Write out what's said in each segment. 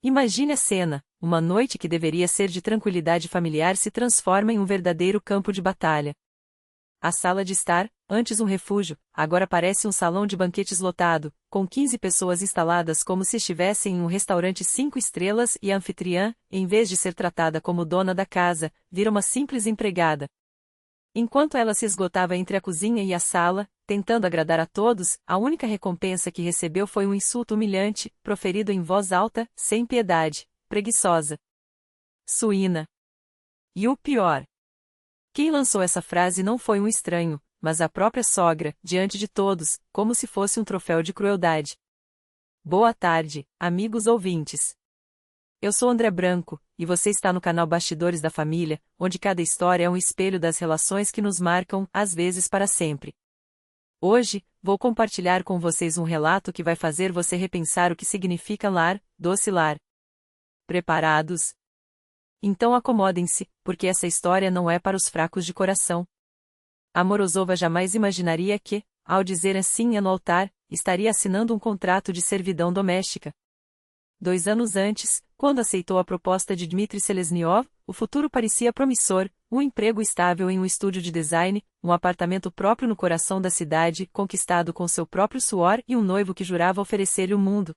Imagine a cena: uma noite que deveria ser de tranquilidade familiar se transforma em um verdadeiro campo de batalha. A sala de estar, antes um refúgio, agora parece um salão de banquetes lotado, com 15 pessoas instaladas como se estivessem em um restaurante 5 estrelas e a anfitriã, em vez de ser tratada como dona da casa, vira uma simples empregada. Enquanto ela se esgotava entre a cozinha e a sala, tentando agradar a todos, a única recompensa que recebeu foi um insulto humilhante, proferido em voz alta, sem piedade: preguiçosa, suína. E o pior: quem lançou essa frase não foi um estranho, mas a própria sogra, diante de todos, como se fosse um troféu de crueldade. Boa tarde, amigos ouvintes. Eu sou André Branco, e você está no canal Bastidores da Família, onde cada história é um espelho das relações que nos marcam, às vezes para sempre. Hoje, vou compartilhar com vocês um relato que vai fazer você repensar o que significa lar, doce lar. Preparados? Então acomodem-se, porque essa história não é para os fracos de coração. A Morozova jamais imaginaria que, ao dizer assim no altar, estaria assinando um contrato de servidão doméstica. 2 anos antes, quando aceitou a proposta de Dmitry Selesnyov, o futuro parecia promissor: um emprego estável em um estúdio de design, um apartamento próprio no coração da cidade, conquistado com seu próprio suor e um noivo que jurava oferecer-lhe o mundo.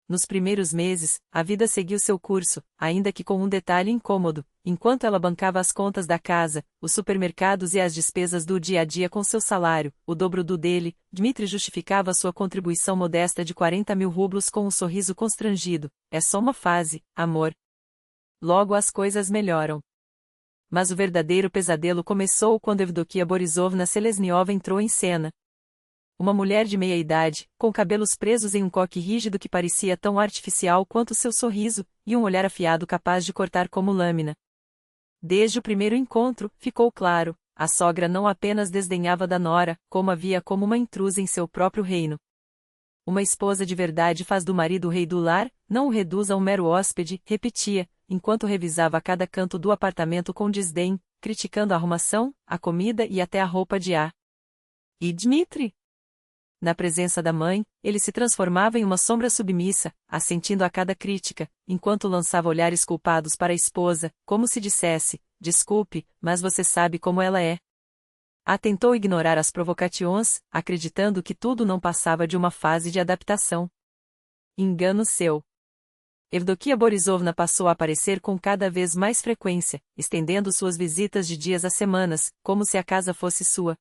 Nos primeiros meses, a vida seguiu seu curso, ainda que com um detalhe incômodo: enquanto ela bancava as contas da casa, os supermercados e as despesas do dia a dia com seu salário, o dobro do dele, Dmitry justificava sua contribuição modesta de 40.000 rublos com um sorriso constrangido: é só uma fase, amor. Logo as coisas melhoram. Mas o verdadeiro pesadelo começou quando Evdokia Borisovna Selesnyova entrou em cena. Uma mulher de meia-idade, com cabelos presos em um coque rígido que parecia tão artificial quanto seu sorriso, e um olhar afiado capaz de cortar como lâmina. Desde o primeiro encontro, ficou claro: a sogra não apenas desdenhava da nora, como a via como uma intrusa em seu próprio reino. Uma esposa de verdade faz do marido o rei do lar, não o reduz a um mero hóspede, repetia, enquanto revisava cada canto do apartamento com desdém, criticando a arrumação, a comida e até a roupa de A. E Dmitry? Na presença da mãe, ele se transformava em uma sombra submissa, assentindo a cada crítica, enquanto lançava olhares culpados para a esposa, como se dissesse: desculpe, mas você sabe como ela é. Tentou ignorar as provocações, acreditando que tudo não passava de uma fase de adaptação. Engano seu. Evdokia Borisovna passou a aparecer com cada vez mais frequência, estendendo suas visitas de dias a semanas, como se a casa fosse sua.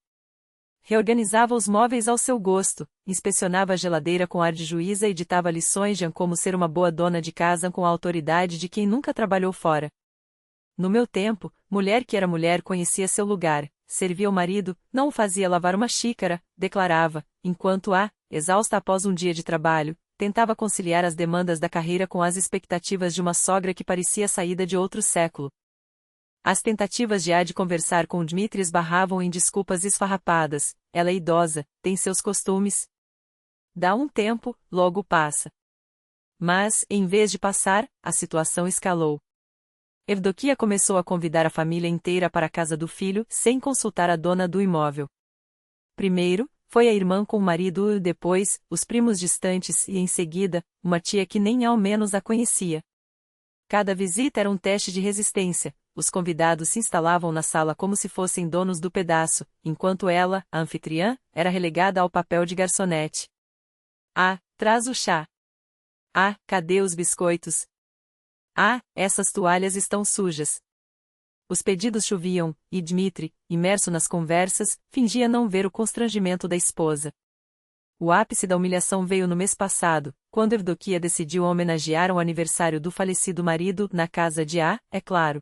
Reorganizava os móveis ao seu gosto, inspecionava a geladeira com ar de juíza e ditava lições de como ser uma boa dona de casa com a autoridade de quem nunca trabalhou fora. No meu tempo, mulher que era mulher conhecia seu lugar, servia o marido, não o fazia lavar uma xícara, declarava, enquanto exausta após um dia de trabalho, tentava conciliar as demandas da carreira com as expectativas de uma sogra que parecia saída de outro século. As tentativas de conversar com Dmitry esbarravam em desculpas esfarrapadas: ela é idosa, tem seus costumes. Dá um tempo, logo passa. Mas, em vez de passar, a situação escalou. Evdokia começou a convidar a família inteira para a casa do filho, sem consultar a dona do imóvel. Primeiro, foi a irmã com o marido, depois, os primos distantes e, em seguida, uma tia que nem ao menos a conhecia. Cada visita era um teste de resistência. Os convidados se instalavam na sala como se fossem donos do pedaço, enquanto ela, a anfitriã, era relegada ao papel de garçonete. Traz o chá. Cadê os biscoitos? Essas toalhas estão sujas. Os pedidos choviam, e Dmitry, imerso nas conversas, fingia não ver o constrangimento da esposa. O ápice da humilhação veio no mês passado, quando Evdokia decidiu homenagear o aniversário do falecido marido na casa de é claro.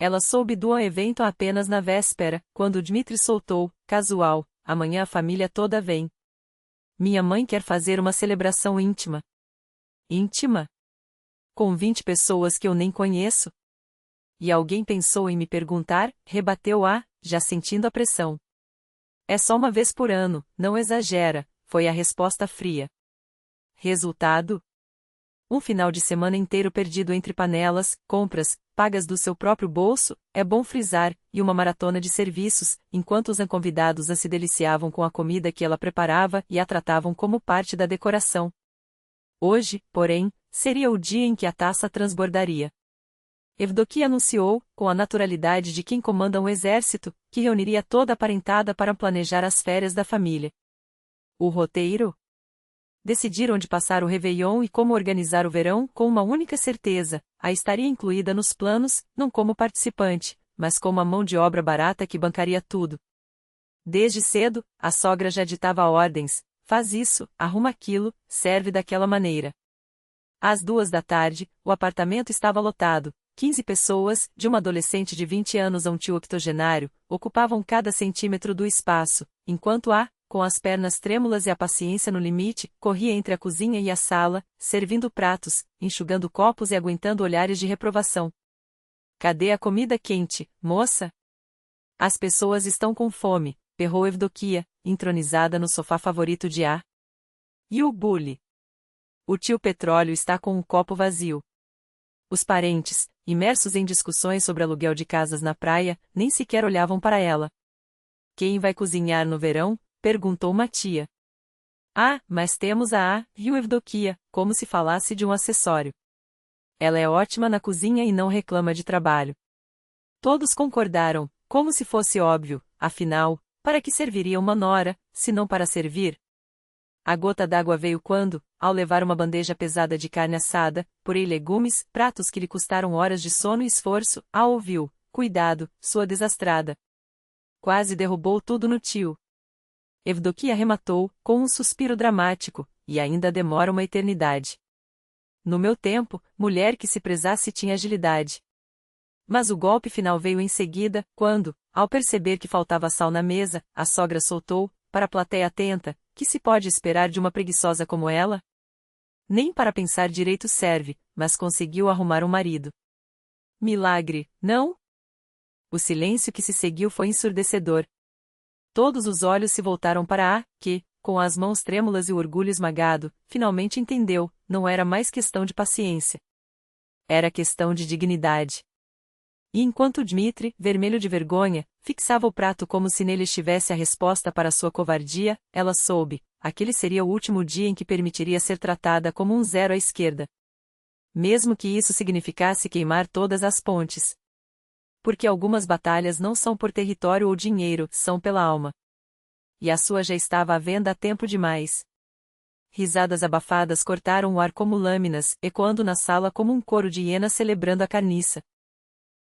Ela soube do evento apenas na véspera, quando Dmitry soltou, casual: amanhã a família toda vem. Minha mãe quer fazer uma celebração íntima. Íntima? Com 20 pessoas que eu nem conheço? E alguém pensou em me perguntar, rebateu já sentindo a pressão. É só uma vez por ano, não exagera, foi a resposta fria. Resultado? Um final de semana inteiro perdido entre panelas, compras, pagas do seu próprio bolso, é bom frisar, e uma maratona de serviços, enquanto os convidados se deliciavam com a comida que ela preparava e a tratavam como parte da decoração. Hoje, porém, seria o dia em que a taça transbordaria. Evdokia anunciou, com a naturalidade de quem comanda um exército, que reuniria toda a parentada para planejar as férias da família. O roteiro? Decidir onde passar o Réveillon e como organizar o verão com uma única certeza: a estaria incluída nos planos, não como participante, mas como a mão de obra barata que bancaria tudo. Desde cedo, a sogra já ditava ordens: faz isso, arruma aquilo, serve daquela maneira. Às 2 da tarde, o apartamento estava lotado. 15 pessoas, de uma adolescente de 20 anos a um tio octogenário, ocupavam cada centímetro do espaço, enquanto com as pernas trêmulas e a paciência no limite, corria entre a cozinha e a sala, servindo pratos, enxugando copos e aguentando olhares de reprovação. Cadê a comida quente, moça? As pessoas estão com fome, berrou Evdokia, entronizada no sofá favorito de A. E o Bully? O tio Petróleo está com um copo vazio. Os parentes, imersos em discussões sobre aluguel de casas na praia, nem sequer olhavam para ela. Quem vai cozinhar no verão? Perguntou uma tia. Mas temos a riu Evdokia, como se falasse de um acessório. Ela é ótima na cozinha e não reclama de trabalho. Todos concordaram, como se fosse óbvio, afinal, para que serviria uma nora, se não para servir? A gota d'água veio quando, ao levar uma bandeja pesada de carne assada, purê e legumes, pratos que lhe custaram horas de sono e esforço, ouviu: cuidado, sua desastrada. Quase derrubou tudo no tio. Evdokia arrematou, com um suspiro dramático: e ainda demora uma eternidade. No meu tempo, mulher que se prezasse tinha agilidade. Mas o golpe final veio em seguida, quando, ao perceber que faltava sal na mesa, a sogra soltou, para a plateia atenta: que se pode esperar de uma preguiçosa como ela? Nem para pensar direito serve, mas conseguiu arrumar um marido. Milagre, não? O silêncio que se seguiu foi ensurdecedor. Todos os olhos se voltaram para A, que, com as mãos trêmulas e o orgulho esmagado, finalmente entendeu: não era mais questão de paciência. Era questão de dignidade. E enquanto Dmitri, vermelho de vergonha, fixava o prato como se nele estivesse a resposta para sua covardia, ela soube: aquele seria o último dia em que permitiria ser tratada como um zero à esquerda. Mesmo que isso significasse queimar todas as pontes. Porque algumas batalhas não são por território ou dinheiro, são pela alma. E a sua já estava à venda há tempo demais. Risadas abafadas cortaram o ar como lâminas, ecoando na sala como um coro de hienas celebrando a carniça.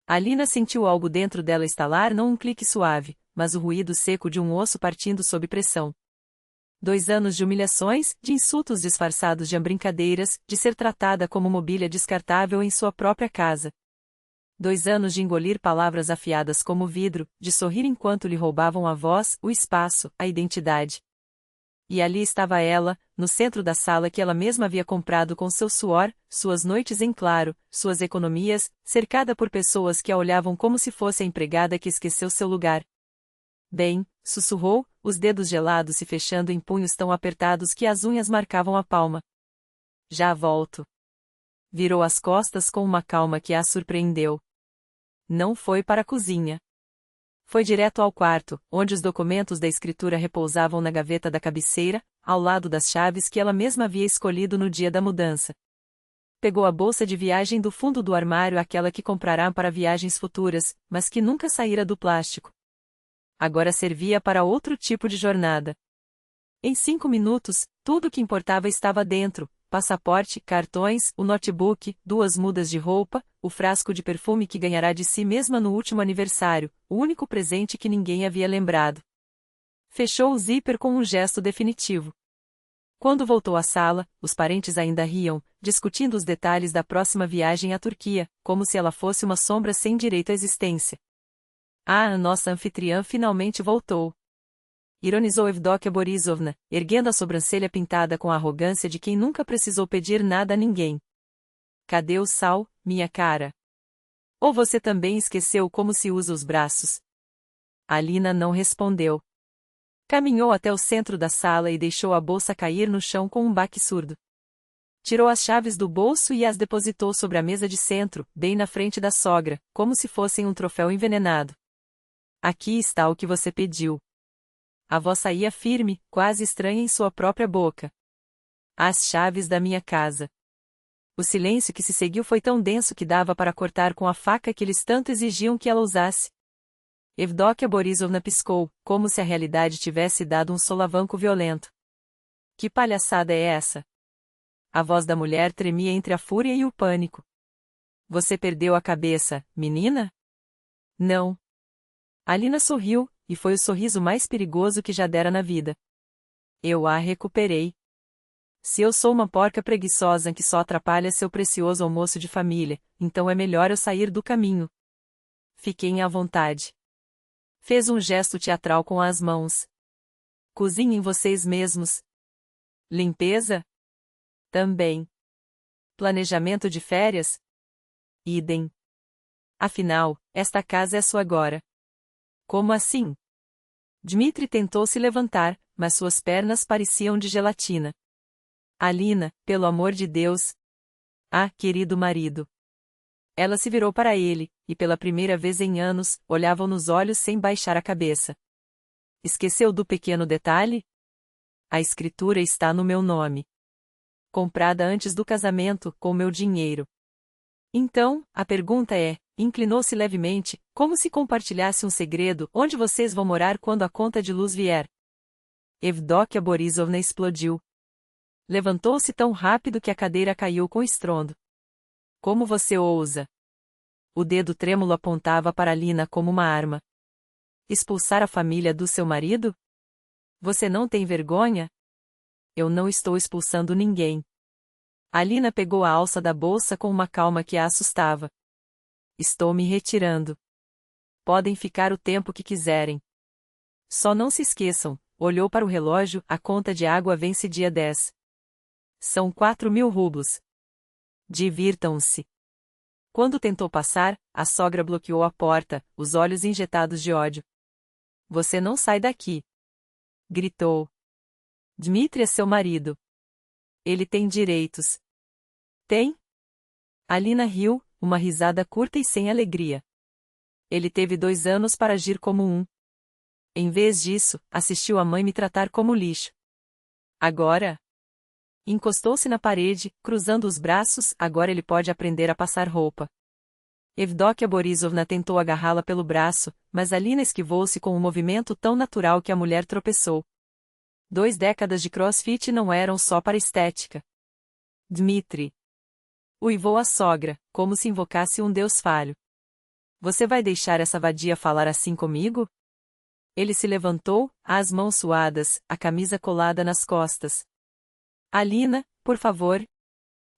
Alina sentiu algo dentro dela estalar, não um clique suave, mas o ruído seco de um osso partindo sob pressão. 2 anos de humilhações, de insultos disfarçados de brincadeiras, de ser tratada como mobília descartável em sua própria casa. 2 anos de engolir palavras afiadas como vidro, de sorrir enquanto lhe roubavam a voz, o espaço, a identidade. E ali estava ela, no centro da sala que ela mesma havia comprado com seu suor, suas noites em claro, suas economias, cercada por pessoas que a olhavam como se fosse a empregada que esqueceu seu lugar. Bem, sussurrou, os dedos gelados se fechando em punhos tão apertados que as unhas marcavam a palma. Já volto. Virou as costas com uma calma que a surpreendeu. Não foi para a cozinha. Foi direto ao quarto, onde os documentos da escritura repousavam na gaveta da cabeceira, ao lado das chaves que ela mesma havia escolhido no dia da mudança. Pegou a bolsa de viagem do fundo do armário, aquela que comprará para viagens futuras, mas que nunca saíra do plástico. Agora servia para outro tipo de jornada. Em 5 minutos, tudo o que importava estava dentro: passaporte, cartões, o notebook, 2 mudas de roupa, o frasco de perfume que ganhará de si mesma no último aniversário, o único presente que ninguém havia lembrado. Fechou o zíper com um gesto definitivo. Quando voltou à sala, os parentes ainda riam, discutindo os detalhes da próxima viagem à Turquia, como se ela fosse uma sombra sem direito à existência. A nossa anfitriã finalmente voltou. Ironizou Evdokia Borisovna, erguendo a sobrancelha pintada com a arrogância de quem nunca precisou pedir nada a ninguém. Cadê o sal, minha cara? Ou você também esqueceu como se usa os braços? Alina não respondeu. Caminhou até o centro da sala e deixou a bolsa cair no chão com um baque surdo. Tirou as chaves do bolso e as depositou sobre a mesa de centro, bem na frente da sogra, como se fossem um troféu envenenado. Aqui está o que você pediu. A voz saía firme, quase estranha em sua própria boca. As chaves da minha casa. O silêncio que se seguiu foi tão denso que dava para cortar com a faca que eles tanto exigiam que ela usasse. Evdokia Borisovna piscou, como se a realidade tivesse dado um solavanco violento. Que palhaçada é essa? A voz da mulher tremia entre a fúria e o pânico. Você perdeu a cabeça, menina? Não. Alina sorriu, e foi o sorriso mais perigoso que já dera na vida. Eu a recuperei. Se eu sou uma porca preguiçosa que só atrapalha seu precioso almoço de família, então é melhor eu sair do caminho. Fiquem à vontade. Fez um gesto teatral com as mãos. Cozinhem vocês mesmos. Limpeza? Também. Planejamento de férias? Idem. Afinal, esta casa é sua agora. Como assim? Dmitri tentou se levantar, mas suas pernas pareciam de gelatina. Alina, pelo amor de Deus. Ah, querido marido. Ela se virou para ele, e pela primeira vez em anos, olhava nos olhos sem baixar a cabeça. Esqueceu do pequeno detalhe? A escritura está no meu nome. Comprada antes do casamento, com meu dinheiro. Então, a pergunta é, inclinou-se levemente, como se compartilhasse um segredo, onde vocês vão morar quando a conta de luz vier? Evdokia Borisovna explodiu. Levantou-se tão rápido que a cadeira caiu com estrondo. Como você ousa? O dedo trêmulo apontava para Alina como uma arma. Expulsar a família do seu marido? Você não tem vergonha? Eu não estou expulsando ninguém. Alina pegou a alça da bolsa com uma calma que a assustava. Estou me retirando. Podem ficar o tempo que quiserem. Só não se esqueçam, olhou para o relógio, a conta de água vence dia 10. São 4.000 rublos. Divirtam-se. Quando tentou passar, a sogra bloqueou a porta, os olhos injetados de ódio. Você não sai daqui. Gritou. Dmitri é seu marido. Ele tem direitos. Tem? Alina riu, uma risada curta e sem alegria. Ele teve 2 anos para agir como um. Em vez disso, assistiu a mãe me tratar como lixo. Agora? Encostou-se na parede, cruzando os braços, agora ele pode aprender a passar roupa. Evdokia Borisovna tentou agarrá-la pelo braço, mas Alina esquivou-se com um movimento tão natural que a mulher tropeçou. 2 décadas de crossfit não eram só para estética. Dmitri. Uivou a sogra, como se invocasse um deus falho. Você vai deixar essa vadia falar assim comigo? Ele se levantou, as mãos suadas, a camisa colada nas costas. Alina, por favor.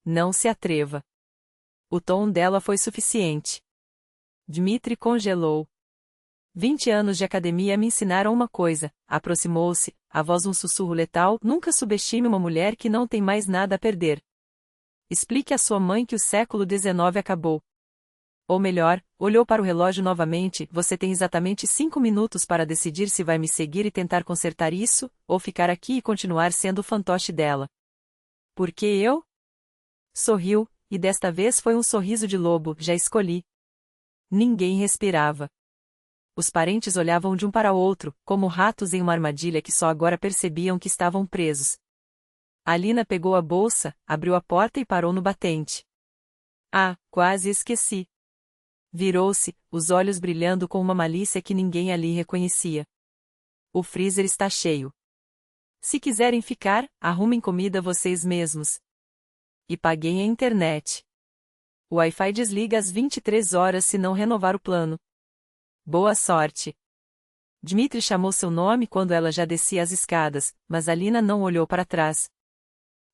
Não se atreva. O tom dela foi suficiente. Dmitri congelou. 20 anos de academia me ensinaram uma coisa, aproximou-se, a voz um sussurro letal, nunca subestime uma mulher que não tem mais nada a perder. Explique à sua mãe que o século XIX acabou. Ou melhor, olhou para o relógio novamente, você tem exatamente 5 minutos para decidir se vai me seguir e tentar consertar isso, ou ficar aqui e continuar sendo o fantoche dela. Por que eu? Sorriu, e desta vez foi um sorriso de lobo, já escolhi. Ninguém respirava. Os parentes olhavam de um para o outro, como ratos em uma armadilha que só agora percebiam que estavam presos. Alina pegou a bolsa, abriu a porta e parou no batente. Ah, quase esqueci. Virou-se, os olhos brilhando com uma malícia que ninguém ali reconhecia. O freezer está cheio. Se quiserem ficar, arrumem comida vocês mesmos. E paguem a internet. O Wi-Fi desliga às 23 horas se não renovar o plano. Boa sorte. Dmitri chamou seu nome quando ela já descia as escadas, mas Alina não olhou para trás.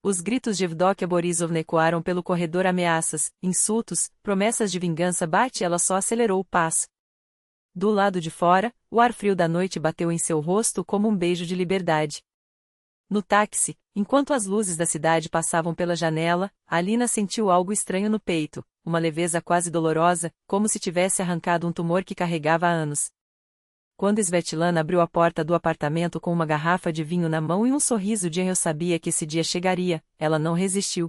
Os gritos de Evdokia Borisovna ecoaram pelo corredor, ameaças, insultos, promessas de vingança. Ela só acelerou o passo. Do lado de fora, o ar frio da noite bateu em seu rosto como um beijo de liberdade. No táxi, enquanto as luzes da cidade passavam pela janela, Alina sentiu algo estranho no peito, uma leveza quase dolorosa, como se tivesse arrancado um tumor que carregava há anos. Quando Svetlana abriu a porta do apartamento com uma garrafa de vinho na mão e um sorriso de eu sabia que esse dia chegaria, ela não resistiu.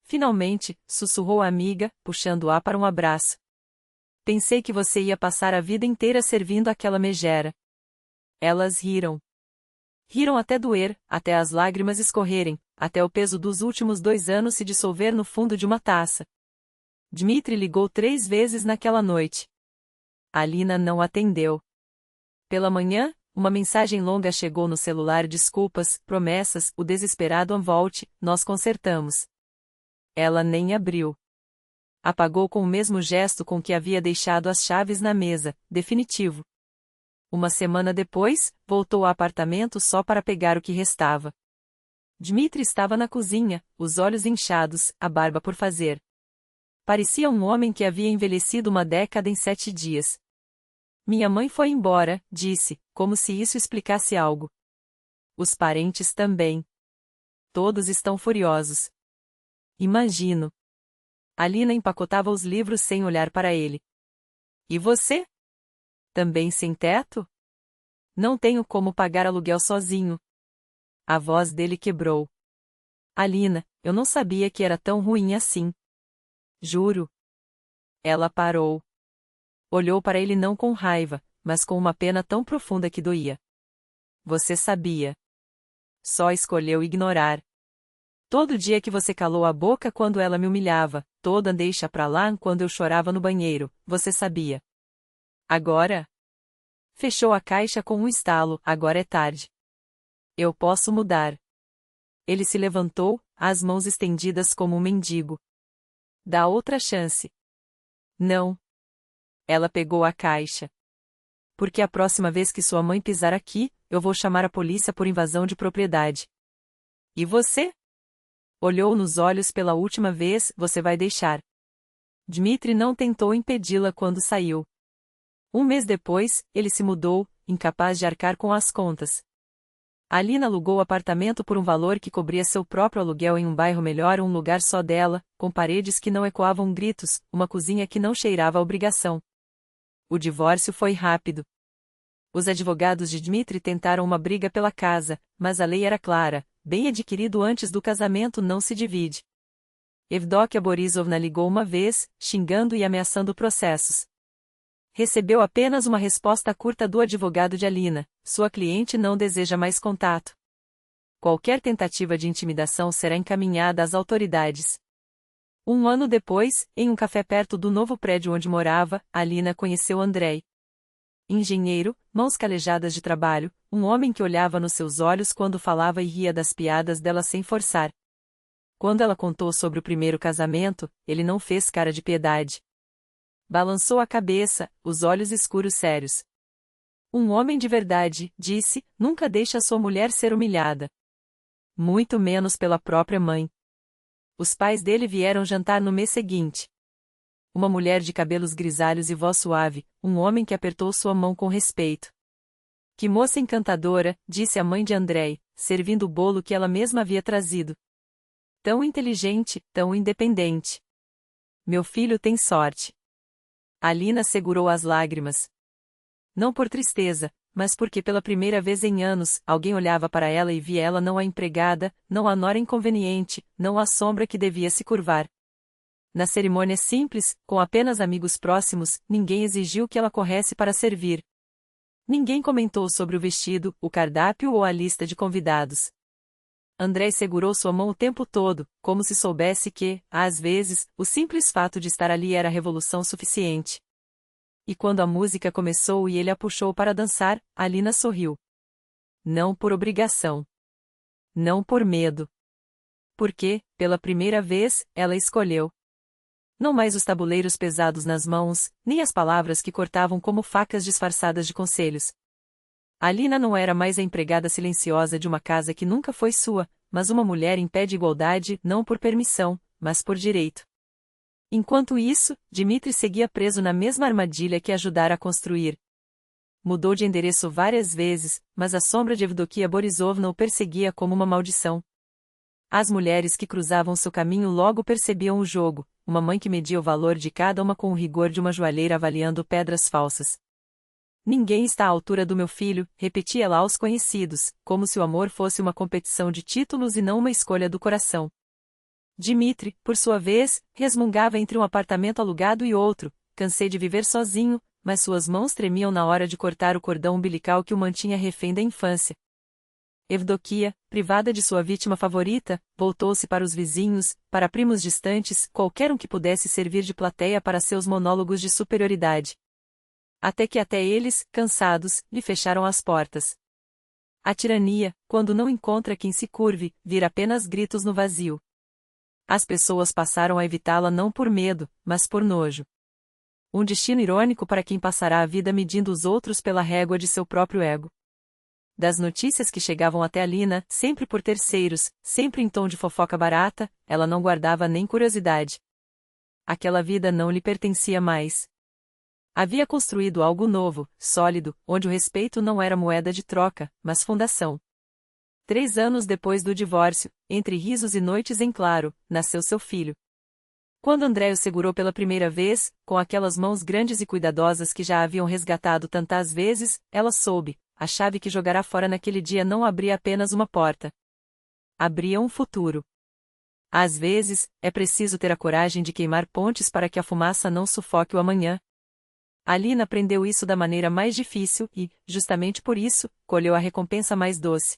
Finalmente, sussurrou a amiga, puxando-a para um abraço. Pensei que você ia passar a vida inteira servindo aquela megera. Elas riram. Riram até doer, até as lágrimas escorrerem, até o peso dos últimos 2 anos se dissolver no fundo de uma taça. Dmitri ligou 3 vezes naquela noite. Alina não atendeu. Pela manhã, uma mensagem longa chegou no celular: desculpas, promessas, o desesperado volte, nós consertamos. Ela nem abriu. Apagou com o mesmo gesto com que havia deixado as chaves na mesa, definitivo. Uma semana depois, voltou ao apartamento só para pegar o que restava. Dmitri estava na cozinha, os olhos inchados, a barba por fazer. Parecia um homem que havia envelhecido uma década em 7 dias. Minha mãe foi embora, disse, como se isso explicasse algo. Os parentes também. Todos estão furiosos. Imagino. Alina empacotava os livros sem olhar para ele. E você? Também sem teto? Não tenho como pagar aluguel sozinho. A voz dele quebrou. Alina, eu não sabia que era tão ruim assim. Juro. Ela parou. Olhou para ele não com raiva, mas com uma pena tão profunda que doía. Você sabia. Só escolheu ignorar. Todo dia que você calou a boca quando ela me humilhava, toda deixa pra lá quando eu chorava no banheiro, você sabia. Agora? Fechou a caixa com um estalo, agora é tarde. Eu posso mudar. Ele se levantou, as mãos estendidas como um mendigo. Dá outra chance. Não. Ela pegou a caixa. Porque a próxima vez que sua mãe pisar aqui, eu vou chamar a polícia por invasão de propriedade. E você? Olhou nos olhos pela última vez, você vai deixar. Dmitri não tentou impedi-la quando saiu. Um mês depois, ele se mudou, incapaz de arcar com as contas. Alina alugou o apartamento por um valor que cobria seu próprio aluguel em um bairro melhor, um lugar só dela, com paredes que não ecoavam gritos, uma cozinha que não cheirava a obrigação. O divórcio foi rápido. Os advogados de Dmitri tentaram uma briga pela casa, mas a lei era clara: bem adquirido antes do casamento não se divide. Evdokia Borisovna ligou uma vez, xingando e ameaçando processos. Recebeu apenas uma resposta curta do advogado de Alina: sua cliente não deseja mais contato. Qualquer tentativa de intimidação será encaminhada às autoridades. Um ano depois, em um café perto do novo prédio onde morava, Alina conheceu Andrei. Engenheiro, mãos calejadas de trabalho, um homem que olhava nos seus olhos quando falava e ria das piadas dela sem forçar. Quando ela contou sobre o primeiro casamento, ele não fez cara de piedade. Balançou a cabeça, os olhos escuros sérios. Um homem de verdade, disse, nunca deixa sua mulher ser humilhada. Muito menos pela própria mãe. Os pais dele vieram jantar no mês seguinte. Uma mulher de cabelos grisalhos e voz suave, um homem que apertou sua mão com respeito. Que moça encantadora, disse a mãe de Andrei, servindo o bolo que ela mesma havia trazido. Tão inteligente, tão independente. Meu filho tem sorte. Alina segurou as lágrimas. Não por tristeza, mas porque pela primeira vez em anos, alguém olhava para ela e via ela não a empregada, não a nora inconveniente, não a sombra que devia se curvar. Na cerimônia simples, com apenas amigos próximos, ninguém exigiu que ela corresse para servir. Ninguém comentou sobre o vestido, o cardápio ou a lista de convidados. Andrei segurou sua mão o tempo todo, como se soubesse que, às vezes, o simples fato de estar ali era revolução suficiente. E quando a música começou e ele a puxou para dançar, Alina sorriu. Não por obrigação. Não por medo. Porque, pela primeira vez, ela escolheu. Não mais os tabuleiros pesados nas mãos, nem as palavras que cortavam como facas disfarçadas de conselhos. Alina não era mais a empregada silenciosa de uma casa que nunca foi sua, mas uma mulher em pé de igualdade, não por permissão, mas por direito. Enquanto isso, Dmitri seguia preso na mesma armadilha que ajudara a construir. Mudou de endereço várias vezes, mas a sombra de Evdokia Borisovna o perseguia como uma maldição. As mulheres que cruzavam seu caminho logo percebiam o jogo, uma mãe que media o valor de cada uma com o rigor de uma joalheira avaliando pedras falsas. Ninguém está à altura do meu filho, repetia lá aos conhecidos, como se o amor fosse uma competição de títulos e não uma escolha do coração. Dmitri, por sua vez, resmungava entre um apartamento alugado e outro: cansei de viver sozinho, mas suas mãos tremiam na hora de cortar o cordão umbilical que o mantinha refém da infância. Evdokia, privada de sua vítima favorita, voltou-se para os vizinhos, para primos distantes, qualquer um que pudesse servir de plateia para seus monólogos de superioridade. Até que até eles, cansados, lhe fecharam as portas. A tirania, quando não encontra quem se curve, vira apenas gritos no vazio. As pessoas passaram a evitá-la não por medo, mas por nojo. Um destino irônico para quem passará a vida medindo os outros pela régua de seu próprio ego. Das notícias que chegavam até Alina, sempre por terceiros, sempre em tom de fofoca barata, ela não guardava nem curiosidade. Aquela vida não lhe pertencia mais. Havia construído algo novo, sólido, onde o respeito não era moeda de troca, mas fundação. 3 anos depois do divórcio, entre risos e noites em claro, nasceu seu filho. Quando André o segurou pela primeira vez, com aquelas mãos grandes e cuidadosas que já haviam resgatado tantas vezes, ela soube, a chave que jogará fora naquele dia não abria apenas uma porta. Abria um futuro. Às vezes, é preciso ter a coragem de queimar pontes para que a fumaça não sufoque o amanhã. Alina aprendeu isso da maneira mais difícil e, justamente por isso, colheu a recompensa mais doce.